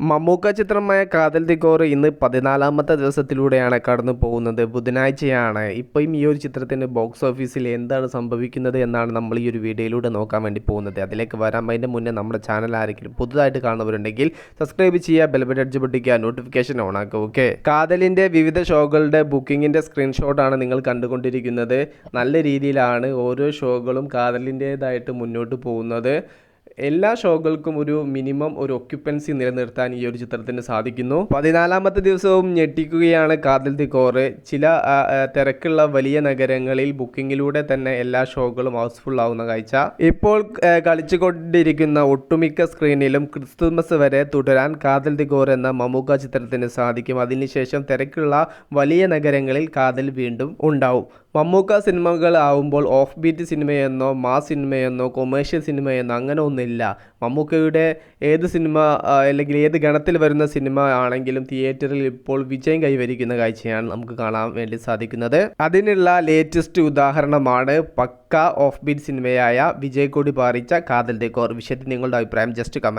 മമ്മൂക്ക ചിത്രമായ കാതൽ ദിക്കോർ ഇന്ന് 14ാമത്തെ ദിവസത്തിലൂടെയാണ് കടന്നു പോകുന്നത്. ബുധനാഴ്ചയാണ്. ഇപ്പം ഈ ഒരു ചിത്രത്തിൻ്റെ ബോക്സ് ഓഫീസിൽ എന്താണ് സംഭവിക്കുന്നത് എന്നാണ് നമ്മൾ ഈ ഒരു വീഡിയോയിലൂടെ നോക്കാൻ വേണ്ടി പോകുന്നത്. അതിലേക്ക് വരാൻ അതിൻ്റെ മുന്നേ നമ്മുടെ ചാനൽ ആരെങ്കിലും പുതുതായിട്ട് കാണുന്നവരുണ്ടെങ്കിൽ സബ്സ്ക്രൈബ് ചെയ്യുക, ബെൽബട്ടൺ അടിച്ച് പൊട്ടിക്കുക, നോട്ടിഫിക്കേഷൻ ഓൺ ആക്കുക. ഓക്കെ, കാതലിൻ്റെ വിവിധ ഷോകളുടെ ബുക്കിങ്ങിൻ്റെ സ്ക്രീൻഷോട്ടാണ് നിങ്ങൾ കണ്ടുകൊണ്ടിരിക്കുന്നത്. നല്ല രീതിയിലാണ് ഓരോ ഷോകളും കാതലിൻ്റേതായിട്ട് മുന്നോട്ട് പോകുന്നത്. എല്ലാ ഷോകൾക്കും ഒരു മിനിമം ഒരു ഒക്യുപ്പൻസി നിലനിർത്താൻ ഈ ഒരു ചിത്രത്തിന് സാധിക്കുന്നു. 14ാമത്തെ ദിവസവും ഞെട്ടിക്കുകയാണ് കാതൽ ദിക്കോർ. ചില തിരക്കുള്ള വലിയ നഗരങ്ങളിൽ ബുക്കിങ്ങിലൂടെ തന്നെ എല്ലാ ഷോകളും ഹൗസ്ഫുൾ ആവുന്ന കാഴ്ച ഇപ്പോൾ കളിച്ചുകൊണ്ടിരിക്കുന്ന ഒട്ടുമിക്ക സ്ക്രീനിലും ക്രിസ്തുമസ് വരെ തുടരാൻ കാതൽ ദിക്കോർ എന്ന മമ്മൂക്ക ചിത്രത്തിന് സാധിക്കും. അതിനുശേഷം തിരക്കുള്ള വലിയ നഗരങ്ങളിൽ കാതൽ വീണ്ടും ഉണ്ടാവും. മമ്മൂക്ക സിനിമകൾ ആവുമ്പോൾ ഓഫ് ബീറ്റ് സിനിമയെന്നോ മാസ് സിനിമയെന്നോ കൊമേഴ്ഷ്യൽ സിനിമയെന്നോ അങ്ങനെ ഒന്നുമില്ല. മമ്മൂക്കയുടെ ഏത് സിനിമ അല്ലെങ്കിൽ ഏത് ഗണത്തിൽ വരുന്ന സിനിമ ആണെങ്കിലും തിയേറ്ററിൽ ഇപ്പോൾ വിജയം കൈവരിക്കുന്ന കാഴ്ചയാണ് നമുക്ക് കാണാൻ വേണ്ടി സാധിക്കുന്നത്. അതിനുള്ള ലേറ്റസ്റ്റ് ഉദാഹരണമാണ് പക്ക ഓഫ് ബീറ്റ് സിനിമയായ വിജയ് കൊടി പാറിച്ച കാതൽ ദിക്കോർ. വിഷയത്തിൽ നിങ്ങളുടെ അഭിപ്രായം ജസ്റ്റ് കമൻറ്റ്.